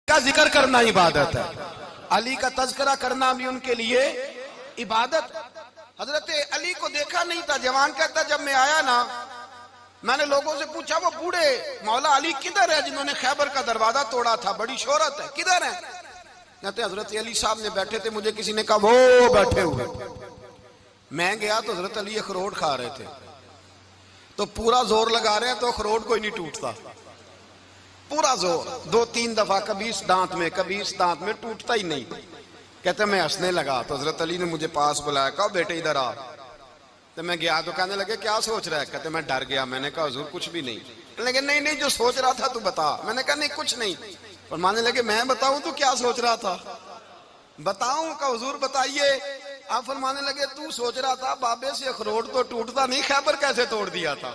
کا ذکر کرنا عبادت ہے، علی کا تذکرہ کرنا بھی ان کے لیے عبادت۔ حضرت علی کو دیکھا نہیں تھا، جوان کہتا جب میں آیا نا میں نے لوگوں سے پوچھا وہ بوڑھے مولا علی کدھر ہے جنہوں نے خیبر کا دروازہ توڑا تھا، بڑی شہرت ہے، کدھر ہیں؟ کہتے حضرت علی صاحب نے بیٹھے تھے، مجھے کسی نے کہا وہ بیٹھے ہوئے۔ میں گیا تو حضرت علی اخروٹ کھا رہے تھے، تو پورا زور لگا رہے ہیں تو اخروٹ کوئی نہیں ٹوٹتا، پورا زور 2-3 دفعہ، کبھی اس دانت میں کبھی اس دانت میں، ٹوٹتا ہی نہیں۔ کہتے میں ہنسنے لگا تو حضرت علی نے مجھے پاس بلایا، کہا بیٹے ادھر آ۔ تو میں گیا تو کہنے لگے کیا سوچ رہا ہے؟ کہتے میں ڈر گیا، میں نے کہا حضور کچھ بھی نہیں۔ کہنے لگے نہیں جو سوچ رہا تھا تو بتا۔ میں نے کہا نہیں کچھ نہیں۔ فرمانے لگے میں بتاؤں تو کیا سوچ رہا تھا؟ بتاؤں؟ کہ حضور بتائیے۔ آپ فرمانے لگے تو سوچ رہا تھا بابے سے اخروٹ تو ٹوٹتا نہیں، خیبر کیسے توڑ دیا تھا؟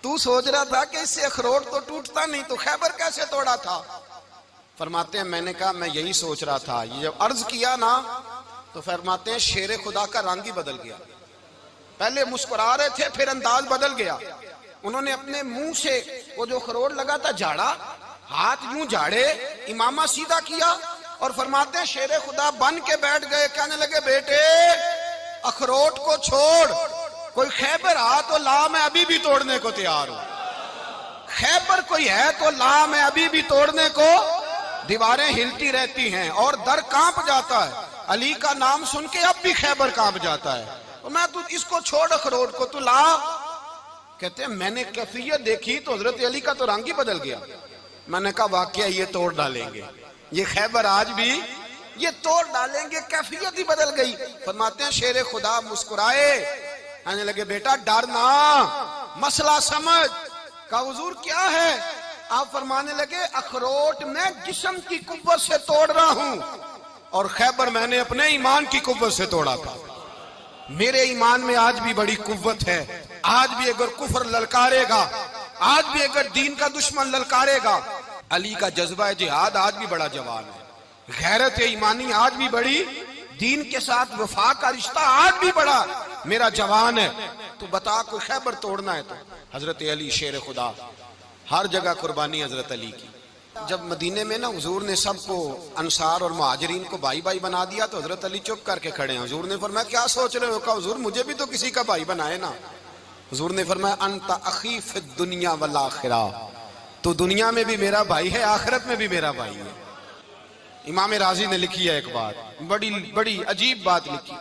تو سوچ رہا تھا کہ اس سے اخروٹ تو ٹوٹتا نہیں تو خیبر کیسے توڑا تھا؟ فرماتے ہیں میں نے کہا میں یہی سوچ رہا تھا۔ یہ جب عرض کیا نا تو فرماتے ہیں شیر خدا کا رنگ ہی بدل گیا، پہلے مسکرا رہے تھے پھر انداز بدل گیا۔ انہوں نے اپنے منہ سے وہ جو اخروٹ لگا تھا جھاڑا، ہاتھ یوں جھاڑے، امامہ سیدھا کیا اور فرماتے ہیں شیر خدا بن کے بیٹھ گئے، کہنے لگے بیٹے اخروٹ کو چھوڑ، کوئی خیبر آ تو لا، میں ابھی بھی توڑنے کو تیار ہوں۔ خیبر کوئی ہے تو لا، میں ابھی بھی توڑنے کو۔ دیواریں ہلتی رہتی ہیں اور در کانپ جاتا ہے، علی کا نام سن کے اب بھی خیبر کانپ جاتا ہے، تو میں تو اس کو چھوڑ اخروٹ کو تو لا۔ کہتے ہیں میں نے کیفیت دیکھی تو حضرت علی کا تو رنگ ہی بدل گیا۔ میں نے کہا واقعہ یہ توڑ ڈالیں گے، یہ خیبر آج بھی یہ توڑ ڈالیں گے، کیفیت ہی بدل گئی۔ فرماتے ہیں شیر خدا مسکرائے، کہنے لگے بیٹا ڈرنا، مسئلہ سمجھ۔ کہا حضور کیا ہے؟ آپ فرمانے لگے اخروٹ میں جسم کی قوت سے توڑ رہا ہوں اور خیبر میں نے اپنے ایمان کی قوت سے توڑا تھا۔ میرے ایمان میں آج بھی بڑی قوت ہے، آج بھی اگر کفر للکارے گا، آج بھی اگر دین کا دشمن للکارے گا، علی کا جذبہ جہاد آج بھی بڑا جوان ہے، غیرت ایمانی آج بھی بڑی، دین کے ساتھ وفا کا رشتہ آج بھی بڑا میرا جوان ہے۔ تو بتا کوئی خیبر توڑنا ہے تو حضرت علی شیر خدا، ہر جگہ قربانی حضرت علی کی۔ جب مدینے میں نا حضور نے سب کو انصار اور مہاجرین کو بھائی بھائی بنا دیا تو حضرت علی چپ کر کے کھڑے ہیں۔ حضور نے فرمایا کیا سوچ رہے ہو؟ کہا حضور مجھے بھی تو کسی کا بھائی بنائے نا۔ حضور نے فرمایا انت اخی فی الدنیا والآخرہ، تو دنیا میں بھی میرا بھائی ہے، آخرت میں بھی میرا بھائی ہے۔ امام راضی نے لکھی ہے ایک بات، بڑی عجیب بات لکھی۔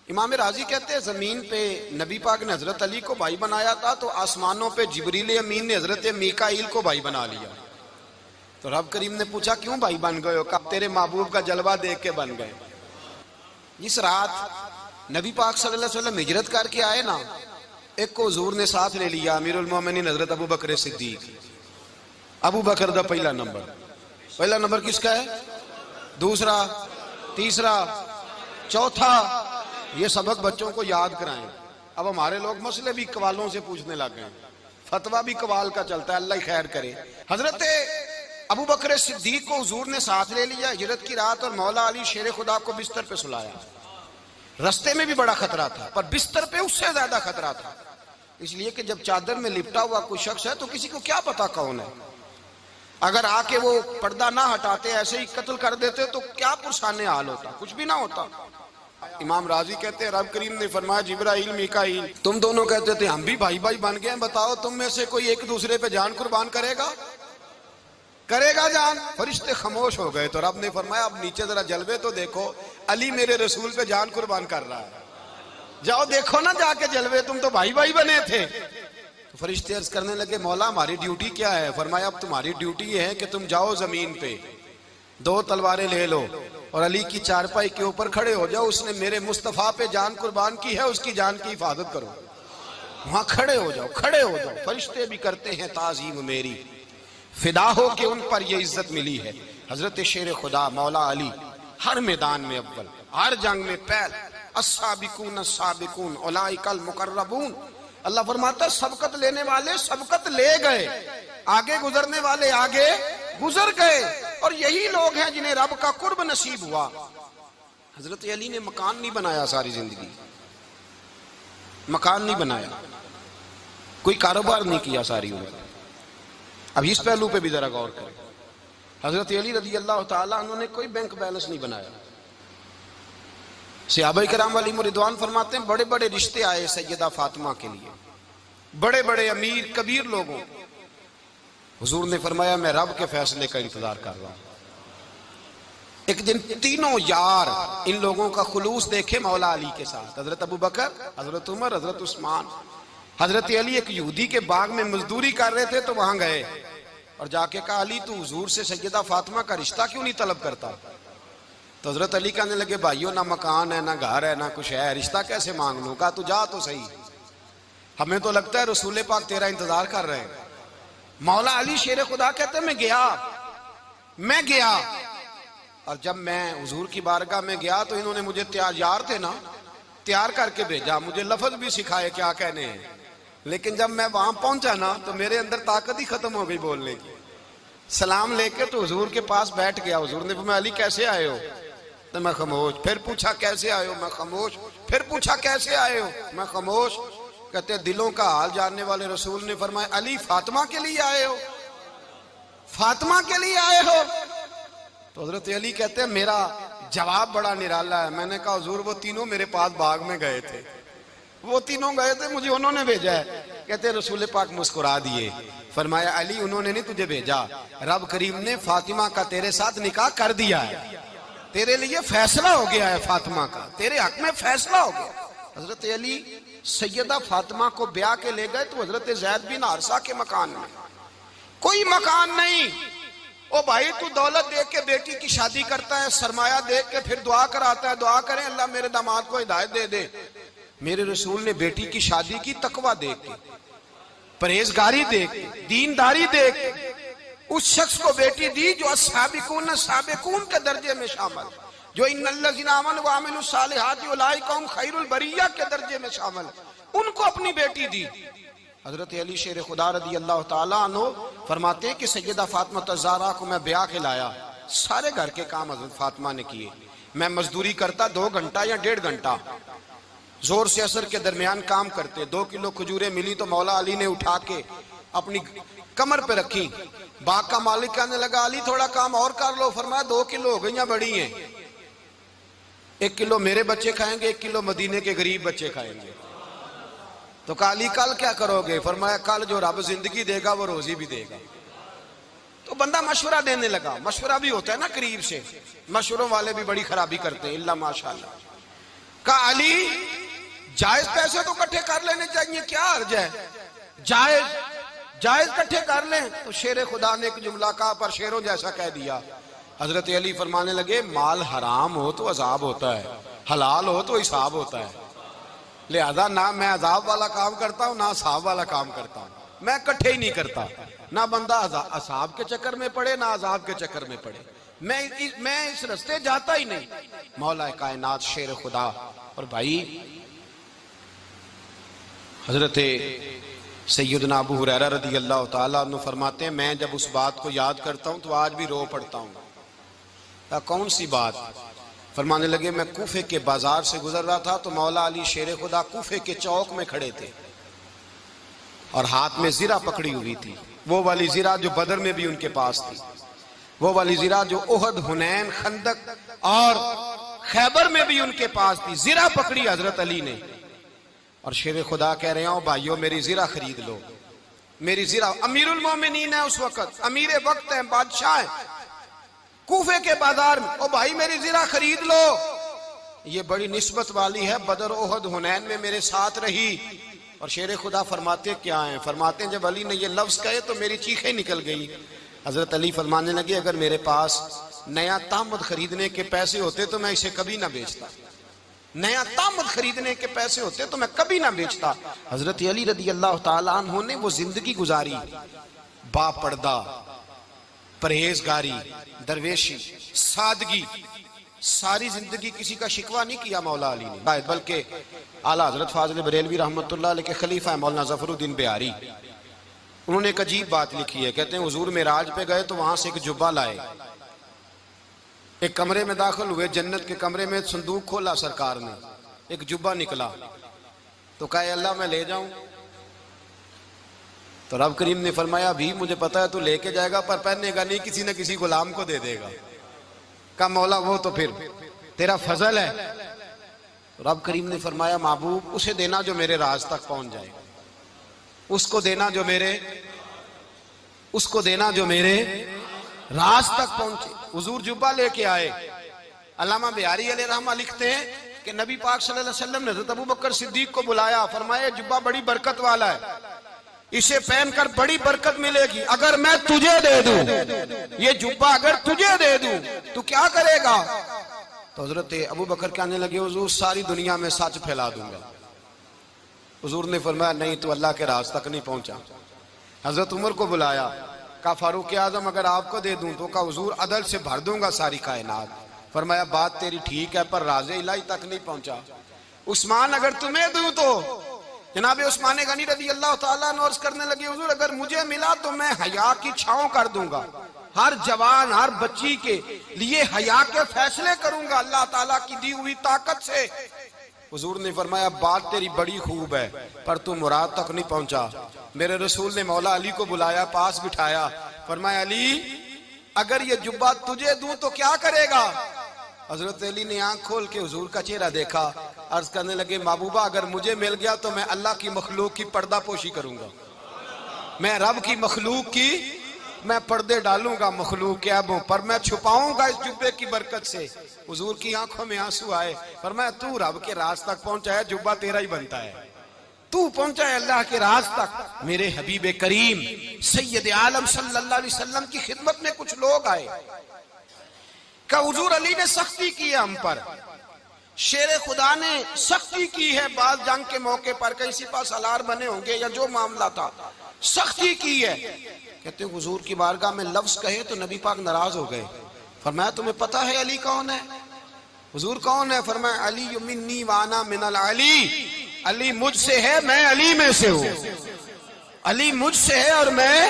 امام راضی کہتے ہیں زمین پہ نبی پاک نے حضرت علی کو بھائی بنایا تھا تو آسمانوں پہ جبریل امین نے حضرت میکائیل کو بھائی بنا لیا۔ تو رب کریم نے پوچھا کیوں بھائی بن گئے ہو؟ کہا تیرے محبوب کا جلوہ دیکھ کے بن گئے۔ اس رات نبی پاک صلی اللہ علیہ وسلم ہجرت کر کے آئے نا، ایک کو حضور نے ساتھ لے لیا، امیر المومنین حضرت ابو بکر صدیق۔ ابو بکر دا پہلا نمبر کس کا ہے؟ دوسرا، تیسرا، چوتھا، یہ سبق بچوں کو یاد کرائیں۔ اب ہمارے لوگ مسئلے بھی قوالوں سے پوچھنے لگ گئے، فتویٰ بھی قوال کا چلتا ہے، اللہ ہی خیر کرے۔ حضرت ابو بکر صدیق کو حضور نے ساتھ لے لیا ہجرت کی رات، اور مولا علی شیر خدا کو بستر پہ سلایا۔ رستے میں بھی بڑا خطرہ تھا پر بستر پہ اس سے زیادہ خطرہ تھا، اس لیے کہ جب چادر میں لپٹا ہوا کوئی شخص ہے تو کسی کو کیا پتا کون ہے، اگر آ کے وہ پردہ نہ ہٹاتے ایسے ہی قتل کر دیتے تو کیا پرسانے حال ہوتا، کچھ بھی نہ ہوتا۔ امام راضی کہتے ہیں رب کریم نے فرمایا جبرائیل میکائیل تم دونوں کہتے تھے ہم بھی بھائی بھائی بن گئے ہیں، بتاؤ تم میں سے کوئی ایک دوسرے پہ جان قربان کرے گا جان؟ فرشتے خاموش ہو گئے تو رب نے فرمایا اب نیچے ذرا جلوے تو دیکھو، علی میرے رسول پہ جان قربان کر رہا ہے، جاؤ دیکھو نا جا کے جلوے، تم تو بھائی بھائی بنے تھے۔ تو فرشتے عرض کرنے لگے مولا ہماری ڈیوٹی کیا ہے؟ فرمایا اب تمہاری ڈیوٹی یہ ہے کہ تم جاؤ زمین پہ 2 تلواریں لے لو اور علی کی چارپائی کے اوپر کھڑے ہو جاؤ، اس نے میرے مصطفیٰ پہ جان قربان کی ہے، اس کی جان کی حفاظت کرو۔ وہاں کھڑے ہو جاؤ۔ فرشتے بھی کرتے ہیں تعظیم میری، فدا ہو کہ ان پر یہ عزت ملی ہے۔ حضرت شیر خدا مولا علی ہر میدان میں اول، ہر جنگ میں پہل، السابقون السابقون اولئک المقربون۔ اللہ فرماتا ہے سبقت لینے والے سبقت لے گئے، آگے گزرنے والے آگے گزر گئے، اور یہی لوگ ہیں جنہیں رب کا قرب نصیب ہوا۔ حضرت علی نے مکان نہیں بنایا، ساری زندگی مکان نہیں بنایا، کوئی کاروبار نہیں کیا ساری عمر۔ اب اس پہلو پہ بھی ذرا غور کریں، حضرت علی رضی اللہ تعالیٰ عنہ نے کوئی بینک بیلنس نہیں بنایا. صحابہ کرام علیہم رضوان فرماتے ہیں بڑے بڑے رشتے آئے سیدہ فاطمہ کے لیے، بڑے بڑے امیر کبیر لوگوں. حضور نے فرمایا میں رب کے فیصلے کا انتظار کر رہا ہوں. ایک دن تینوں یار ان لوگوں کا خلوص دیکھے مولا علی کے ساتھ، حضرت ابو بکر، حضرت عمر، حضرت عثمان. حضرت علی ایک یہودی کے باغ میں مزدوری کر رہے تھے تو وہاں گئے اور جا کے کہا علی تو حضور سے سیدہ فاطمہ کا رشتہ کیوں نہیں طلب کرتا؟ تو حضرت علی کہنے لگے بھائیو نہ مکان ہے نہ گھر ہے نہ کچھ ہے، رشتہ کیسے مانگ لوں؟ کہا تو جا تو صحیح، ہمیں تو لگتا ہے رسول پاک تیرا انتظار کر رہے ہیں. مولا علی شیر خدا کہتے ہیں میں گیا اور جب میں حضور کی بارگاہ میں گیا تو انہوں نے مجھے یار تھے نا تیار کر کے بھیجا، مجھے لفظ بھی سکھائے کیا کہنے ہیں، لیکن جب میں وہاں پہنچا نا تو میرے اندر طاقت ہی ختم ہو گئی بولنے کی. سلام لے کے تو حضور کے پاس بیٹھ گیا. حضور نے فرمایا علی کیسے آئے ہو؟ تو میں خاموش. پھر پوچھا کیسے آئے ہو؟ میں خاموش. پھر پوچھا کیسے آئے ہو؟ میں خاموش. کہتے دلوں کا حال جاننے والے رسول نے فرمایا علی فاطمہ کے لیے آئے ہو؟ فاطمہ کے لیے آئے ہو؟ تو حضرت علی کہتے ہیں میرا جواب بڑا نرالا ہے. میں نے کہا حضور وہ تینوں میرے پاس باغ میں گئے تھے، وہ تینوں گئے تھے، مجھے انہوں نے بھیجا ہے. کہتے رسول پاک مسکرا دیے، فرمایا علی انہوں نے نہیں تجھے بھیجا، رب کریم نے فاطمہ کا تیرے ساتھ نکاح کر دیا ہے، تیرے لیے فیصلہ ہو گیا ہے، فاطمہ کا تیرے حق میں فیصلہ ہو گیا. حضرت علی سیدہ فاطمہ کو بیاہ کے لے گئے تو حضرت زید بن حارثہ کے مکان میں کوئی مکان نہیں. او بھائی تو دولت دیکھ کے بیٹی کی شادی کرتا ہے، سرمایہ دیکھ کے پھر دعا کراتا ہے، دعا کریں اللہ میرے داماد کو ہدایت دے دے. میرے رسول نے بیٹی کی شادی کی تقوی دیکھ کے، پرہیزگاری دیکھ کے، دینداری دیکھ کے اس شخص کو بیٹی دی جو السابقون السابقون کے درجے میں شامل، جو ان الذین آمنوا وعملوا الصالحات اولئک هم خیر البریہ کے درجے میں شامل، ان کو اپنی بیٹی دی. حضرت علی شیر خدا رضی اللہ تعالیٰ عنہ فرماتے ہیں کہ سیدہ فاطمہ الزہرا کو میں بیاہ کے لایا، سارے گھر کے کام حضرت فاطمہ نے کیے. میں مزدوری کرتا 2 گھنٹہ یا 1.5 گھنٹہ، زور سے عصر کے درمیان کام کرتے. 2 کلو کھجوریں ملی تو مولا علی نے اٹھا کے اپنی کمر پہ رکھی. باغ کا مالک کہنے لگا علی تھوڑا کام اور کر لو. فرمایا 2 کلو ہو گئیاں بڑی ہیں، 1 کلو میرے بچے کھائیں گے، 1 کلو مدینے کے غریب بچے کھائیں گے. تو کہا علی کل کیا کرو گے؟ فرمایا کل جو رب زندگی دے گا وہ روزی بھی دے گا. تو بندہ مشورہ دینے لگا. مشورہ بھی ہوتا ہے نا قریب سے، مشوروں والے بھی بڑی خرابی کرتے ہیں اللہ ماشاءاللہ. کہا علی جائز پیسے تو کٹھے کر لینے چاہیے، کیا حرج ہے، جائز کٹھے کر لیں. تو شیر خدا نے ایک جملہ کہا پر شیروں جیسا کہہ دیا. حضرت علی فرمانے لگے مال حرام ہو تو عذاب ہوتا ہے، حلال ہو تو حساب ہوتا ہے، لہذا نہ میں عذاب والا کام کرتا ہوں نہ حساب والا کام کرتا ہوں، میں کٹھے ہی نہیں کرتا. نہ بندہ عذاب کے چکر میں پڑے نہ عذاب کے چکر میں پڑے، میں اس رستے جاتا ہی نہیں. مولا کائنات شیر خدا. اور بھائی حضرت سیدنا ابو ہریرہ رضی اللہ تعالیٰ عنہ فرماتے ہیں میں جب اس بات کو یاد کرتا ہوں تو آج بھی رو پڑتا ہوں. کون سی بات؟ فرمانے لگے میں کوفے کے بازار سے گزر رہا تھا تو مولا علی شیر خدا کوفے کے چوک میں کھڑے تھے اور ہاتھ میں زرہ پکڑی ہوئی تھی، وہ والی زرہ جو بدر میں بھی ان کے پاس تھی، وہ والی زرہ جو احد، حنین، خندق اور خیبر میں بھی ان کے پاس تھی. زرہ پکڑی حضرت علی نے اور شیر خدا کہہ رہے ہیں بھائیو میری زرہ خرید لو. میری زرہ، امیر المومنین ہے اس وقت، امیر وقت ہیں، بادشاہ ہیں، کوفے کے بازار میں. او بھائی میری زرہ خرید لو، یہ بڑی نسبت والی ہے، بدر، احد، حنین میں میرے ساتھ رہی. اور شیر خدا فرماتے کیا ہیں؟ فرماتے ہیں جب علی نے یہ لفظ کہے تو میری چیخیں نکل گئی. حضرت علی فرمانے لگے اگر میرے پاس نیا تامد خریدنے کے پیسے ہوتے تو میں اسے کبھی نہ بیچتا، نیا تامد خریدنے کے پیسے ہوتے تو میں کبھی نہ بیچتا. حضرت علی رضی اللہ تعالیٰ عنہ نے وہ زندگی گزاری، با پردہ، پرہیزگاری، درویشی، سادگی، ساری زندگی کسی کا شکوہ نہیں کیا مولا علی نے، بلکہ اعلیٰ حضرت فاضل بریلوی رحمۃ اللہ علیہ کے خلیفہ مولانا ظفر الدین بہاری، انہوں نے ایک عجیب بات لکھی ہے. کہتے ہیں حضور معراج پہ گئے تو وہاں سے ایک جبہ لائے، ایک کمرے میں داخل ہوئے، جنت کے کمرے میں صندوق کھولا سرکار نے، ایک جبہ نکلا تو کہا اللہ میں لے جاؤں؟ تو رب کریم نے فرمایا بھی مجھے پتا ہے تو لے کے جائے گا پر پہننے گا نہیں، کسی نہ کسی غلام کو دے دے گا۔ کہا مولا وہ تو پھر تیرا فضل ہے۔ رب کریم نے فرمایا محبوب اسے دینا جو میرے راز تک پہنچ جائے، اس کو دینا جو میرے راز تک پہنچے۔ حضور جبہ لے کے آئے۔ علامہ بہاری علیہ رحمہ لکھتے ہیں کہ نبی پاک صلی اللہ علیہ وسلم نے حضرت ابوبکر صدیق کو بلایا، فرمایا جبہ بڑی برکت والا ہے، اسے پہن کر بڑی برکت ملے گی، اگر میں تجھے دے دوں، یہ جبہ اگر تجھے دے دوں تو کیا کرے گا؟ تو حضرت ابوبکر کہنے لگے حضور ساری دنیا میں سچ پھیلا دوں گا۔ حضور نے فرمایا نہیں تو اللہ کے راز تک نہیں پہنچا۔ حضرت عمر کو بلایا، کہا فاروق اعظم اگر آپ کو دے دوں تو کہا حضور عدل سے بھر دوں گا ساری کائنات۔ فرمایا بات تیری ٹھیک ہے پر راز الہی تک نہیں پہنچا۔ عثمان اگر تمہیں دوں تو جناب عثمان غنی رضی اللہ تعالیٰ عنہ عرض کرنے لگے حضور اگر مجھے ملا تو میں حیا کی چھاؤں کر دوں گا، ہر جوان ہر بچی کے لیے حیا کے فیصلے کروں گا اللہ تعالیٰ کی دی ہوئی طاقت سے۔ حضور نے فرمایا بات تیری بڑی خوب ہے پر تو مراد تک نہیں پہنچا۔ میرے رسول نے مولا علی کو بلایا، پاس بٹھایا، فرمایا علی اگر یہ جبہ تجھے دوں تو کیا کرے گا؟ حضرت علی نے آنکھ کھول کے حضور کا چہرہ دیکھا، عرض کرنے لگے محبوبہ اگر مجھے مل گیا تو میں اللہ کی مخلوق کی پردہ پوشی کروں گا، میں رب کی مخلوق کی میں پردے ڈالوں گا، مخلوق کے عیبوں پر میں چھپاؤں گا اس جبے کی برکت سے۔ حضور کی آنکھوں میں آنسو آئے، فرمایا تو رب کے راز تک پہنچا ہے، جبہ تیرا ہی بنتا ہے، تو پہنچا ہے اللہ کے راز تک۔ میرے حبیب کریم سید عالم صلی اللہ علیہ وسلم کی خدمت میں کچھ لوگ آئے کہ حضور علی نے سختی کی ہے ہم پر، شیر خدا نے سختی کی ہے بعض جنگ کے موقع پر، کہیں سپاہ سالار بنے ہوں گے یا جو معاملہ تھا سختی کی ہے۔ کہتے ہیں حضور کی بارگاہ میں لفظ کہے تو نبی پاک ناراض ہو گئے۔ فرمایا تمہیں پتا ہے علی کون ہے؟ حضور کون ہے؟ فرمایا علی منی وانا من العلی، علی مجھ سے ہے میں علی میں سے ہوں، علی مجھ سے ہے اور میں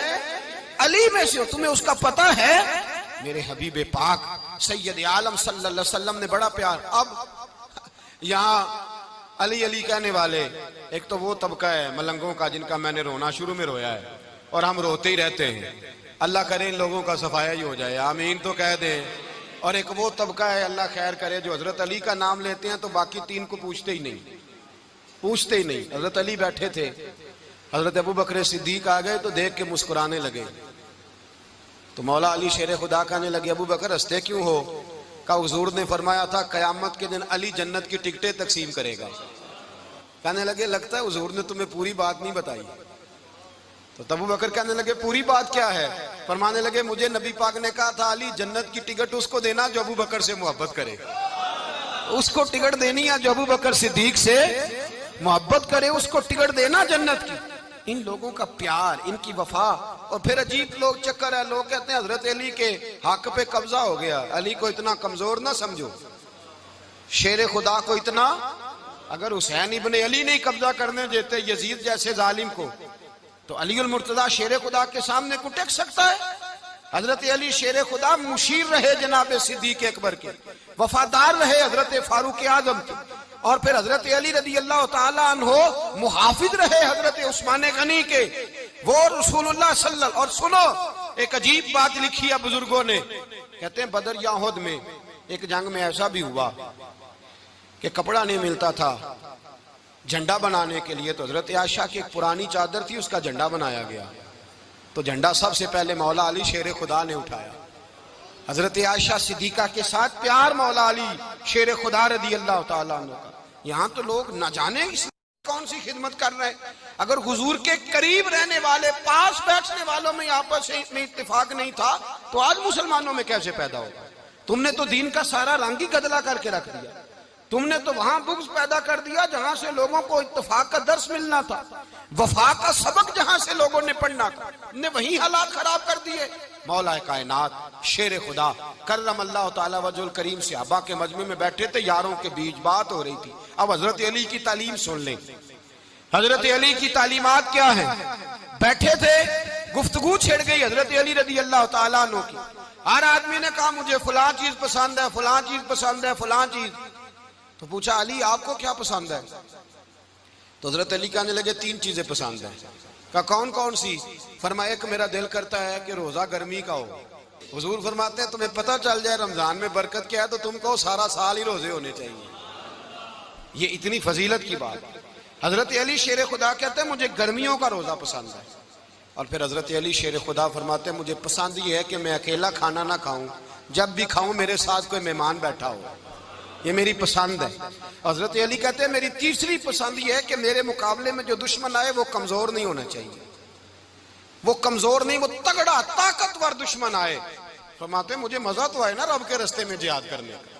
علی میں سے ہوں، تمہیں اس کا پتہ ہے؟ میرے حبیب پاک سید عالم صلی اللہ علیہ وسلم نے بڑا پیار۔ اب یہاں علی علی کہنے والے ایک تو وہ طبقہ ہے ملنگوں کا جن کا میں نے رونا شروع میں رویا ہے اور ہم روتے ہی رہتے ہیں، اللہ کرے ان لوگوں کا صفایا ہی ہو جائے، آمین تو کہہ دیں۔ اور ایک وہ طبقہ ہے اللہ خیر کرے جو حضرت علی کا نام لیتے ہیں تو باقی تین کو پوچھتے ہی نہیں۔ حضرت علی بیٹھے تھے، حضرت ابوبکر صدیق آ گئے تو دیکھ کے مسکرانے لگے، تو مولا علی شیر خدا کہنے لگے ابوبکر ہنستے کیوں ہو؟ کہا حضور نے فرمایا تھا قیامت کے دن علی جنت کی ٹکٹیں تقسیم کرے گا۔ کہنے لگے لگتا ہے حضور نے تمہیں پوری بات نہیں بتائی۔ تو ابوبکر کہنے لگے پوری بات کیا ہے؟ فرمانے لگے مجھے نبی پاک نے کہا تھا علی جنت کی ٹکٹ اس کو دینا جو ابوبکر سے محبت کرے، اس کو ٹکٹ دینی ہے جو ابوبکر صدیق سے محبت کرے، اس کو ٹکٹ دینا جنت کی۔ ان لوگوں کا پیار، ان کی وفا، اور پھر عجیب لوگ چکر ہے، لوگ کہتے ہیں حضرت علی کے حق پہ قبضہ ہو گیا، علی کو اتنا کمزور نہ سمجھو، شیر خدا کو اتنا، اگر حسین ابن علی نہیں قبضہ کرنے دیتے یزید جیسے ظالم کو تو علی المرتضیٰ شیر خدا کے سامنے کو ٹک سکتا ہے؟ حضرت علی شیر خدا مشیر رہے جناب صدیق اکبر کے، وفادار رہے حضرت فاروق اعظم کے، اور پھر حضرت علی رضی اللہ تعالیٰ عنہ محافظ رہے حضرت عثمان غنی کے، وہ رسول اللہ صلی اللہ علیہ وسلم۔ اور سنو ایک عجیب بات لکھی ہے بزرگوں نے، کہتے ہیں بدر یا احد میں ایک جنگ میں ایسا بھی ہوا کہ کپڑا نہیں ملتا تھا جھنڈا بنانے کے لیے، تو حضرت عائشہ کی ایک پرانی چادر تھی، اس کا جھنڈا بنایا گیا، تو جھنڈا سب سے پہلے مولا علی شیر خدا نے اٹھایا۔ حضرت عائشہ صدیقہ کے ساتھ پیار مولا علی شیر خدا رضی اللہ تعالیٰ عنہ کا۔ یہاں تو لوگ نہ جانے اس کون سی خدمت کر رہے ہیں، اگر حضور کے قریب رہنے والے پاس بیٹھنے والوں میں آپس میں اتفاق نہیں تھا تو آج مسلمانوں میں کیسے پیدا ہوگا؟ تم نے تو دین کا سارا رنگ ہی گدلا کر کے رکھ دیا، تم نے تو وہاں بغض پیدا کر دیا جہاں سے لوگوں کو اتفاق کا درس ملنا تھا، وفا کا سبق جہاں سے لوگوں نے پڑھنا تھا، نے وہی حالات خراب کر دیے۔ مولا کائنات شیر خدا کرم اللہ تعالیٰ وجہ الکریم صحابہ کے مجمع میں بیٹھے تھے، یاروں کے بیچ بات ہو رہی تھی۔ اب حضرت علی کی تعلیم سن لیں، حضرت علی کی تعلیمات کیا ہیں؟ بیٹھے تھے، گفتگو چھڑ گئی حضرت علی رضی اللہ تعالیٰ عنہ کی، ہر آدمی نے کہا مجھے فلاں چیز پسند ہے، فلاں چیز پسند ہے، فلاں چیز، تو پوچھا علی آپ کو کیا پسند ہے؟ تو حضرت علی کہنے لگے تین چیزیں پسند ہیں۔ کہا کون کون سی؟ فرمایا کہ میرا دل کرتا ہے کہ روزہ گرمی کا ہو۔ حضور فرماتے ہیں تمہیں پتہ چل جائے رمضان میں برکت کیا ہے تو تم کو سارا سال ہی روزے ہونے چاہیے۔ یہ اتنی فضیلت کی بات۔ حضرت علی شیر خدا کہتے ہیں مجھے گرمیوں کا روزہ پسند ہے، اور پھر حضرت علی شیر خدا فرماتے ہیں مجھے پسند یہ ہے کہ میں اکیلا کھانا نہ کھاؤں، جب بھی کھاؤں میرے ساتھ کوئی مہمان بیٹھا ہو، یہ میری پسند ہے۔ حضرت علی کہتے ہیں میری تیسری پسند یہ ہے کہ میرے مقابلے میں جو دشمن آئے وہ کمزور نہیں ہونا چاہیے، وہ کمزور نہیں، وہ تگڑا طاقتور دشمن آئے۔ فرماتے ہیں مجھے مزہ تو آئے نا رب کے رستے میں جہاد کرنے کا،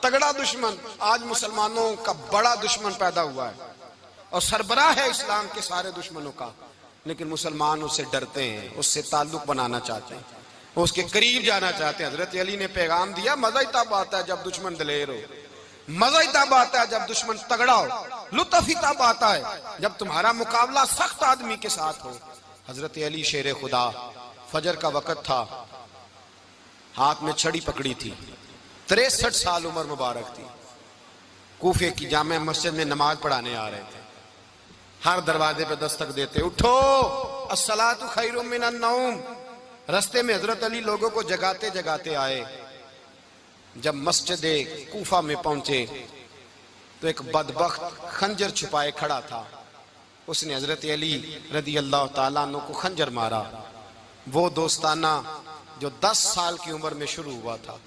تگڑا دشمن۔ آج مسلمانوں کا بڑا دشمن پیدا ہوا ہے اور سربراہ ہے اسلام کے سارے دشمنوں کا، لیکن مسلمان اس سے ڈرتے ہیں، اس سے تعلق بنانا چاہتے ہیں، اس کے قریب جانا چاہتے ہیں۔ حضرت علی نے پیغام دیا مزہ ہی تب آتا ہے جب دشمن دلیر ہو، مزہ ہی تب آتا ہے جب دشمن تگڑا ہو، لطف ہی تب آتا ہے جب تمہارا مقابلہ سخت آدمی کے ساتھ ہو۔ حضرت علی شیر خدا، فجر کا وقت تھا، ہاتھ میں چھڑی پکڑی تھی، 63 سال عمر مبارک تھی، کوفے کی جامع مسجد میں نماز پڑھانے آ رہے تھے۔ ہر دروازے پہ دستک دیتے اٹھو الصلاۃ خیر من النوم۔ رستے میں حضرت علی لوگوں کو جگاتے جگاتے آئے۔ جب مسجد کوفہ میں پہنچے تو ایک بدبخت خنجر چھپائے کھڑا تھا، اس نے حضرت علی رضی اللہ تعالیٰ عنہ کو خنجر مارا۔ وہ دوستانہ جو 10 سال کی عمر میں شروع ہوا تھا،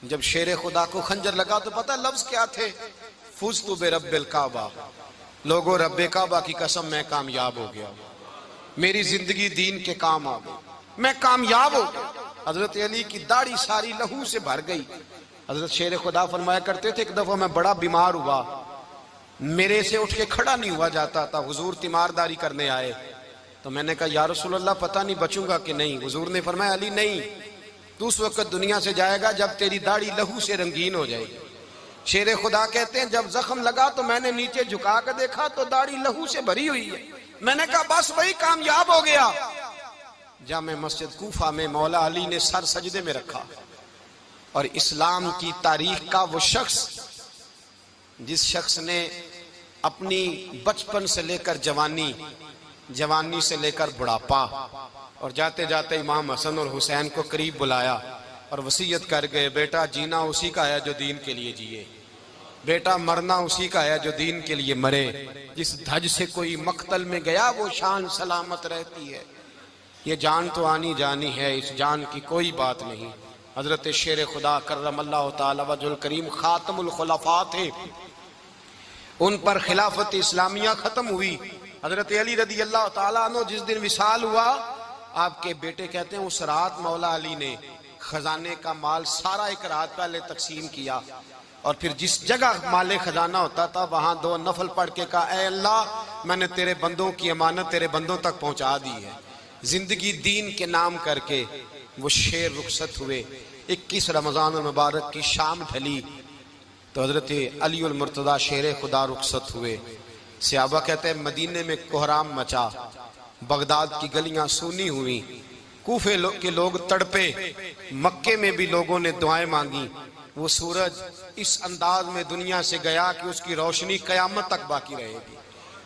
جب شیر خدا کو خنجر لگا تو پتہ لفظ کیا تھے؟ فزت برب الکعبہ، لوگوں رب کعبہ کی قسم میں کامیاب ہو گیا، میری زندگی دین کے کام آ گئی، میں کامیاب ہو گیا۔ حضرت علی کی داڑھی ساری لہو سے بھر گئی۔ حضرت شیر خدا فرمایا کرتے تھے ایک دفعہ میں بڑا بیمار ہوا، میرے سے اٹھ کے کھڑا نہیں ہوا جاتا تھا، حضور تیمارداری کرنے آئے تو میں نے کہا یا رسول اللہ پتہ نہیں بچوں گا کہ نہیں۔ حضور نے فرمایا علی نہیں، تو اس وقت دنیا سے جائے گا جب تیری داڑھی لہو سے رنگین ہو جائے گی۔ شیر خدا کہتے ہیں جب زخم لگا تو میں نے نیچے جھکا کر دیکھا تو داڑھی لہو سے بھری ہوئی ہے، میں نے کہا بس وہی کامیاب ہو گیا۔ جامع مسجد کوفہ میں مولا علی نے سر سجدے میں رکھا، اور اسلام کی تاریخ کا وہ شخص جس شخص نے اپنی بچپن سے لے کر جوانی، جوانی سے لے کر بڑھاپا، اور جاتے جاتے امام حسن اور حسین کو قریب بلایا اور وصیت کر گئے بیٹا جینا اسی کا ہے جو دین کے لیے جیے، بیٹا مرنا اسی کا ہے جو دین کے لیے مرے، جس دھج سے کوئی مقتل میں گیا وہ شان سلامت رہتی ہے، یہ جان تو آنی جانی ہے، اس جان کی کوئی بات نہیں۔ حضرت شیر خدا کرم اللہ تعالی وجہ الکریم خاتم الخلفاء تھے، ان پر خلافت اسلامیہ ختم ہوئی۔ حضرت علی رضی اللہ تعالیٰ عنہ جس دن وصال ہوا، آپ کے بیٹے کہتے ہیں اس رات مولا علی نے خزانے کا مال سارا ایک رات پہلے تقسیم کیا، اور پھر جس جگہ مال خزانہ ہوتا تھا وہاں 2 نفل پڑھ کے کہا اے اللہ میں نے تیرے بندوں کی امانت تیرے بندوں تک پہنچا دی ہے۔ زندگی دین کے نام کر کے وہ شیر رخصت ہوئے۔ 21 رمضان المبارک کی شام ڈھلی تو حضرت علی المرتضیٰ شیر خدا رخصت ہوئے۔ صحابہ کہتے ہیں مدینے میں کوہرام مچا، بغداد کی گلیاں سونی ہوئی، کوفے کے لوگ تڑپے، مکے میں بھی لوگوں نے دعائیں مانگی۔ وہ سورج اس انداز میں دنیا سے گیا کہ اس کی روشنی قیامت تک باقی رہے گی،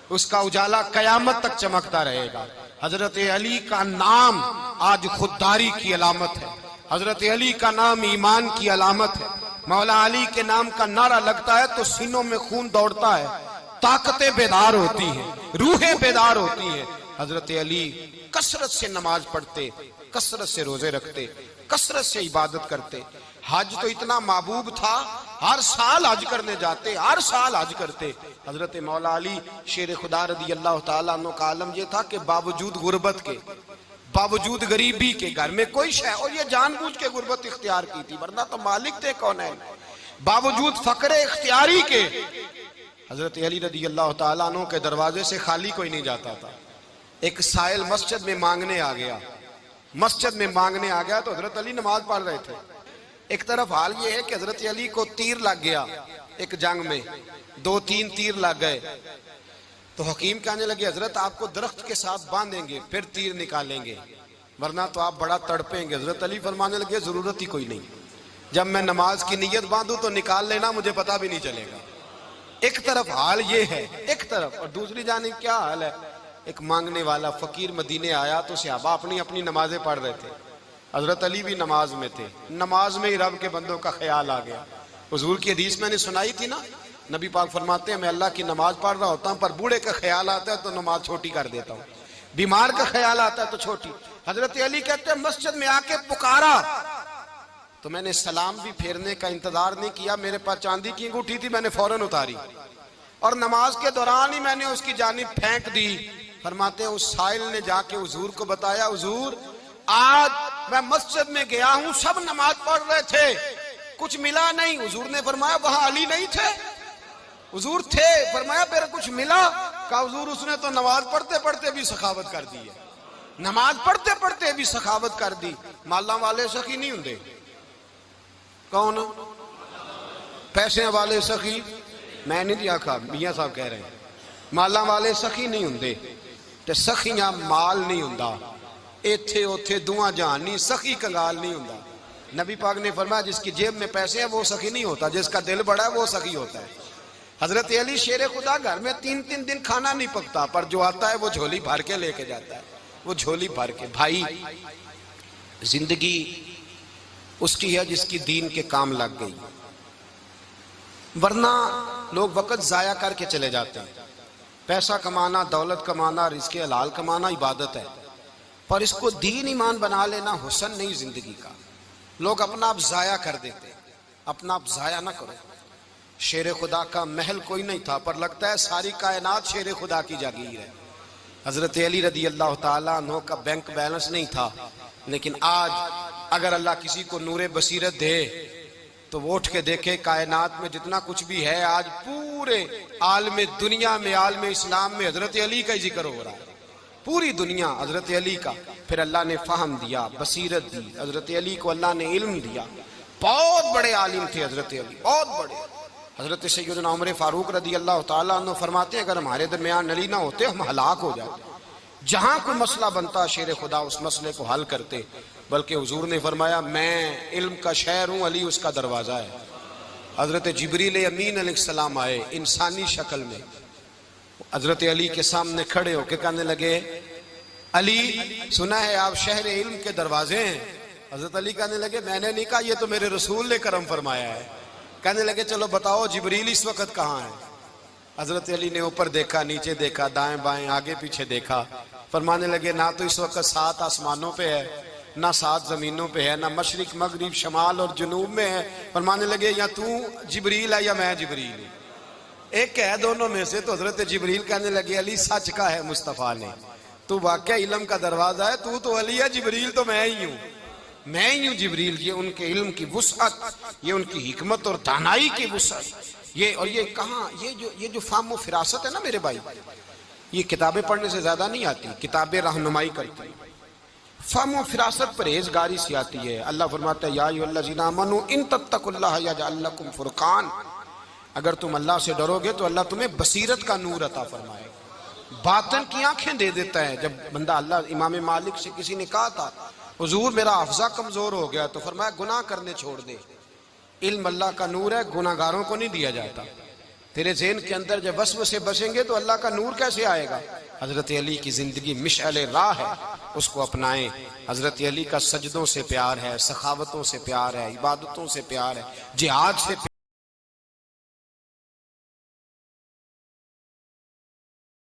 اس کا اجالا قیامت تک چمکتا رہے گا۔ حضرت علی کا نام آج خودداری کی علامت ہے، حضرت علی کا نام ایمان کی علامت ہے۔ مولا علی کے نام کا نعرہ لگتا ہے تو سینوں میں خون دوڑتا ہے، طاقتیں بیدار ہوتی ہیں، روحیں بیدار ہوتی ہیں۔ حضرت علی کثرت سے نماز پڑھتے، کثرت سے روزے رکھتے، کثرت سے عبادت کرتے۔ حج تو اتنا محبوب تھا، ہر سال حج کرنے جاتے، ہر سال حج کرتے۔ حضرت مولا علی شیر خدا رضی اللہ تعالیٰ عنہ کا عالم یہ تھا کہ باوجود غربت کے، باوجود غریبی کے، گھر میں کوئی شے، اور یہ جان بوجھ کے غربت اختیار کی تھی ورنہ تو مالک تھے کون ہے، باوجود فقر اختیاری کے حضرت علی رضی اللہ تعالیٰ عنہ کے دروازے سے خالی کوئی نہیں جاتا تھا۔ ایک سائل مسجد میں مانگنے آ گیا، مسجد میں مانگنے آ گیا تو حضرت علی نماز پڑھ رہے تھے۔ ایک طرف حال یہ ہے کہ حضرت علی کو تیر لگ گیا، ایک جنگ میں 2-3 تیر لگ گئے تو حکیم کہنے لگے حضرت آپ کو درخت کے ساتھ باندھیں گے پھر تیر نکالیں گے ورنہ تو آپ بڑا تڑپیں گے۔ حضرت علی فرمانے لگے ضرورت ہی کوئی نہیں، جب میں نماز کی نیت باندھوں تو نکال لینا، مجھے پتہ بھی نہیں چلے گا۔ ایک طرف حال یہ ہے، ایک طرف، اور دوسری جانب کیا حال ہے؟ ایک مانگنے والا فقیر مدینے آیا تو صحابہ اپنی اپنی نمازیں پڑھ رہے تھے، حضرت علی بھی نماز میں تھے، نماز میں ہی رب کے بندوں کا خیال آ گیا۔ حضور کی حدیث میں نے سنائی تھی نا، نبی پاک فرماتے ہیں میں اللہ کی نماز پڑھ رہا ہوتا ہوں پر بوڑھے کا خیال آتا ہے تو نماز چھوٹی کر دیتا ہوں، بیمار کا خیال آتا ہے تو چھوٹی۔ حضرت علی کہتے ہیں مسجد میں آ کے پکارا تو میں نے سلام بھی پھیرنے کا انتظار نہیں کیا، میرے پاس چاندی کی انگوٹھی تھی، میں نے فوراً اتاری اور نماز کے دوران ہی میں نے اس کی جانب پھینک دی۔ فرماتے ہیں اس سائل نے جا کے حضور کو بتایا، حضور آج میں مسجد میں گیا ہوں، سب نماز پڑھ رہے تھے، کچھ ملا نہیں۔ حضور نے فرمایا وہاں علی نہیں تھے؟ حضور تھے۔ فرمایا پھر کچھ ملا؟ کہا حضور اس نے تو نماز پڑھتے پڑھتے بھی سخاوت کر دی ہے، نماز پڑھتے پڑھتے بھی سخاوت کر دی۔ مالاں والے سخی نہیں ہوندے؟ کون؟ پیسے والے سخی؟ میں نہیں دیا کہا، میاں صاحب کہہ رہے ہیں مالاں والے سخی نہیں ہوندے تے سخیاں مال نہیں ہوندا، ایتھے اوتھے دعا جہان نہیں، سخی کنگال نہیں ہوندا۔ نبی پاک نے فرمایا جس کی جیب میں پیسے ہیں وہ سخی نہیں ہوتا، جس کا دل بڑا ہے وہ سخی ہوتا ہے۔ حضرت علی شیر خدا گھر میں 3 دن کھانا نہیں پکتا پر جو آتا ہے وہ جھولی بھر کے لے کے جاتا ہے، وہ جھولی بھر کے۔ بھائی زندگی اس کی ہے جس کی دین کے کام لگ گئی، ورنہ لوگ وقت ضائع کر کے چلے جاتے ہیں۔ پیسہ کمانا، دولت کمانا، رزق حلال کمانا عبادت ہے، پر اس کو دین ایمان بنا لینا حسن نہیں زندگی کا۔ لوگ اپنا آپ ضائع کر دیتے، اپنا آپ ضائع نہ کرو۔ شیر خدا کا محل کوئی نہیں تھا پر لگتا ہے ساری کائنات شیر خدا کی جاگیر ہے۔ حضرت علی رضی اللہ تعالیٰ عنہ کا بینک بیلنس نہیں تھا، لیکن آج اگر اللہ کسی کو نور بصیرت دے تو وہ اٹھ کے دیکھے کائنات میں جتنا کچھ بھی ہے آج پورے عالم دنیا میں، عالم اسلام میں حضرت علی کا ہی ذکر ہو رہا ہے، پوری دنیا حضرت علی کا۔ پھر اللہ نے فہم دیا، بصیرت دی، حضرت علی کو اللہ نے علم دیا۔ بہت بڑے عالم تھے حضرت علی، بہت بڑے۔ حضرت سیدنا عمر فاروق رضی اللہ تعالیٰ عنہ فرماتے ہیں اگر ہمارے درمیان علی نہ ہوتے ہم ہلاک ہو جاتے، جہاں کوئی مسئلہ بنتا شیر خدا اس مسئلے کو حل کرتے۔ بلکہ حضور نے فرمایا میں علم کا شہر ہوں، علی اس کا دروازہ ہے۔ حضرت جبریل امین علیہ السلام آئے انسانی شکل میں، حضرت علی کے سامنے کھڑے ہو کے کہنے لگے علی سنا ہے آپ شہر علم کے دروازے ہیں۔ حضرت علی کہنے لگے میں نے نہیں کہا، یہ تو میرے رسول نے کرم فرمایا ہے۔ کہنے لگے چلو بتاؤ جبریل اس وقت کہاں ہے؟ حضرت علی نے اوپر دیکھا، نیچے دیکھا، دائیں بائیں آگے پیچھے دیکھا، فرمانے لگے نہ تو اس وقت 7 آسمانوں پہ ہے، نہ 7 زمینوں پہ ہے، نہ مشرق مغرب شمال اور جنوب میں ہے۔ فرمانے لگے یا تو جبریل ہے یا میں جبریل ہوں، ایک ہے دونوں میں سے۔ تو حضرت جبریل کہنے لگے علی سچ کا ہے مصطفیٰ نے، تو واقعہ علم کا دروازہ ہے، تو علی ہے، جبریل تو میں ہی ہوں، میں ہی ہوں جبریل۔ یہ ان کے علم کی وسعت، یہ ان کی حکمت اور دانائی کی وسعت، یہ کہاں یہ جو فہم و فراست ہے نا میرے بھائی، یہ کتابیں پڑھنے سے زیادہ نہیں آتی، کتابیں رہنمائی کرتی ہیں۔ فہم و فراست پرہیزگاری سے آتی ہے۔ اللہ فرماتا ہے یا ایھا الذین آمنوا ان تتقوا اللہ یجعل لکم فرقان، اگر تم اللہ سے ڈرو گے تو اللہ تمہیں بصیرت کا نور عطا فرمائے گا، باطن کی آنکھیں دے دیتا ہے۔ جب بندہ اللہ امام مالک سے کسی نے کہا تھا حضور میرا حافظہ کمزور ہو گیا، تو فرمایا گناہ کرنے چھوڑ دے، علم اللہ کا نور ہے، گناہ گاروں کو نہیں دیا جاتا۔ تیرے ذہن کے اندر جب وسوسے بسیں گے تو اللہ کا نور کیسے آئے گا؟ حضرت علی کی زندگی مشعل راہ ہے، اس کو اپنائیں۔ حضرت علی کا سجدوں سے پیار ہے، سخاوتوں سے پیار ہے، عبادتوں سے پیار ہے، جہاد سے پیار